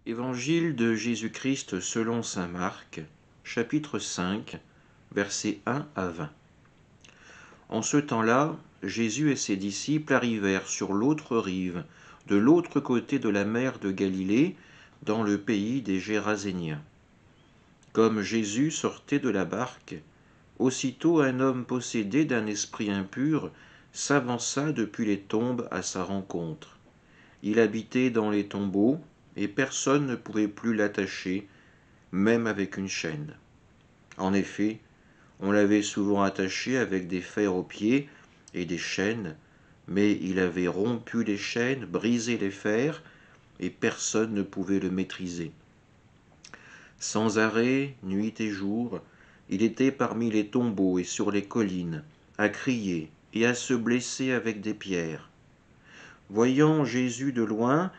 Évangile de Jésus-Christ selon saint Marc, chapitre 5, versets 1 à 20. En ce temps-là, Jésus et ses disciples arrivèrent sur l'autre rive, de l'autre côté de la mer de Galilée, dans le pays des Géraséniens. Comme Jésus sortait de la barque, aussitôt un homme possédé d'un esprit impur s'avança depuis les tombes à sa rencontre. Il habitait dans les tombeaux, et personne ne pouvait plus l'attacher, même avec une chaîne. En effet, on l'avait souvent attaché avec des fers aux pieds et des chaînes, mais il avait rompu les chaînes, brisé les fers, et personne ne pouvait le maîtriser. Sans arrêt, nuit et jour, il était parmi les tombeaux et sur les collines, à crier et à se blesser avec des pierres. Voyant Jésus de loin,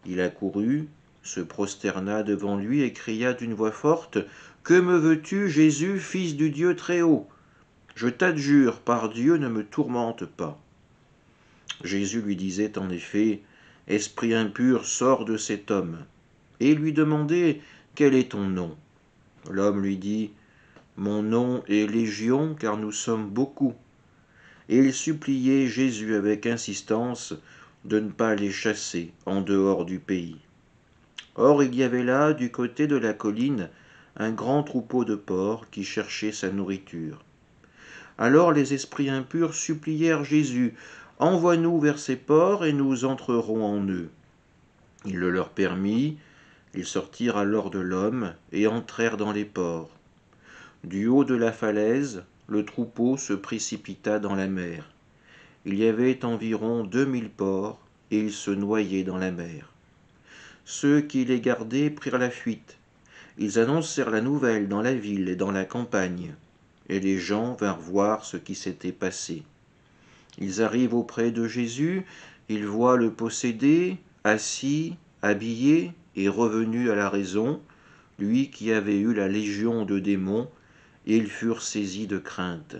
il accourut, se prosterna devant lui et cria d'une voix forte : « Que me veux-tu, Jésus, fils du Dieu Très-Haut ? Je t'adjure, par Dieu, ne me tourmente pas. » Jésus lui disait en effet : « Esprit impur, sors de cet homme. » Et lui demandait : « Quel est ton nom ? » L'homme lui dit : « Mon nom est Légion, car nous sommes beaucoup. » Et il suppliait Jésus avec insistance de ne pas les chasser en dehors du pays. Or il y avait là, du côté de la colline, un grand troupeau de porcs qui cherchait sa nourriture. Alors les esprits impurs supplièrent Jésus : « Envoie-nous vers ces porcs et nous entrerons en eux. » Il le leur permit, ils sortirent alors de l'homme et entrèrent dans les porcs. Du haut de la falaise, le troupeau se précipita dans la mer. Il y avait environ 2000 porcs, et ils se noyaient dans la mer. Ceux qui les gardaient prirent la fuite. Ils annoncèrent la nouvelle dans la ville et dans la campagne, et les gens vinrent voir ce qui s'était passé. Ils arrivent auprès de Jésus, ils voient le possédé, assis, habillé et revenu à la raison, lui qui avait eu la légion de démons, et ils furent saisis de crainte.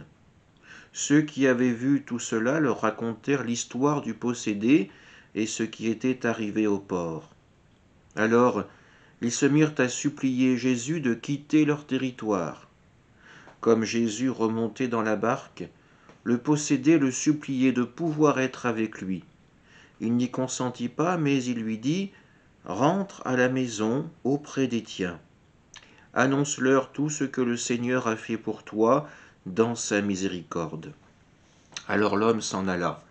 Ceux qui avaient vu tout cela leur racontèrent l'histoire du possédé et ce qui était arrivé au porc. Alors, ils se mirent à supplier Jésus de quitter leur territoire. Comme Jésus remontait dans la barque, le possédé le suppliait de pouvoir être avec lui. Il n'y consentit pas, mais il lui dit : « Rentre à la maison auprès des tiens. Annonce-leur tout ce que le Seigneur a fait pour toi dans sa miséricorde. » Alors l'homme s'en alla.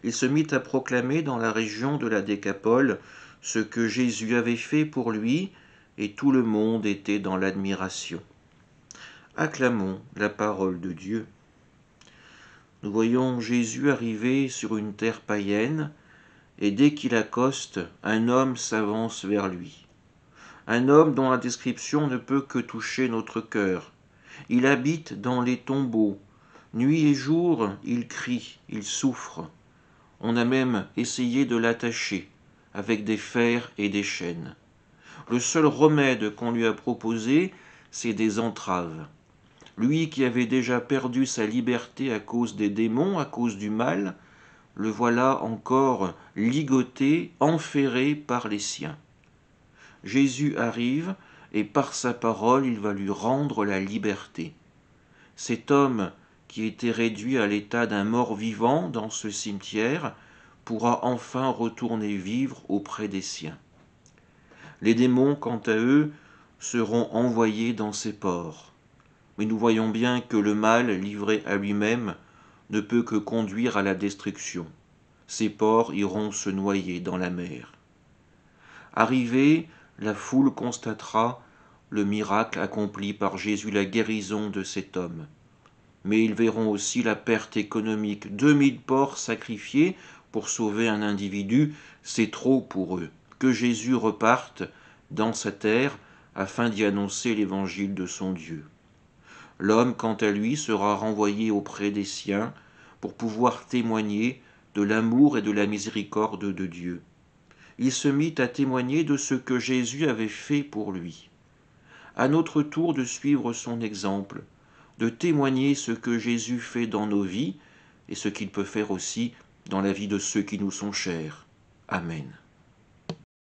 Il se mit à proclamer dans la région de la Décapole ce que Jésus avait fait pour lui, et tout le monde était dans l'admiration. Acclamons la parole de Dieu. Nous voyons Jésus arriver sur une terre païenne, et dès qu'il accoste, un homme s'avance vers lui. Un homme dont la description ne peut que toucher notre cœur. Il habite dans les tombeaux. Nuit et jour, il crie, il souffre. On a même essayé de l'attacher avec des fers et des chaînes. Le seul remède qu'on lui a proposé, c'est des entraves. Lui qui avait déjà perdu sa liberté à cause des démons, à cause du mal, le voilà encore ligoté, enferré par les siens. Jésus arrive et par sa parole il va lui rendre la liberté. Cet homme qui était réduit à l'état d'un mort vivant dans ce cimetière pourra enfin retourner vivre auprès des siens. Les démons, quant à eux, seront envoyés dans ces porcs. Mais nous voyons bien que le mal, livré à lui-même, ne peut que conduire à la destruction. Ces porcs iront se noyer dans la mer. Arrivée, la foule constatera le miracle accompli par Jésus, la guérison de cet homme. Mais ils verront aussi la perte économique. 2000 porcs sacrifiés pour sauver un individu, c'est trop pour eux. Que Jésus reparte dans sa terre afin d'y annoncer l'évangile de son Dieu. L'homme, quant à lui, sera renvoyé auprès des siens pour pouvoir témoigner de l'amour et de la miséricorde de Dieu. Il se mit à témoigner de ce que Jésus avait fait pour lui. À notre tour de suivre son exemple, de témoigner ce que Jésus fait dans nos vies et ce qu'il peut faire aussi dans la vie de ceux qui nous sont chers. Amen.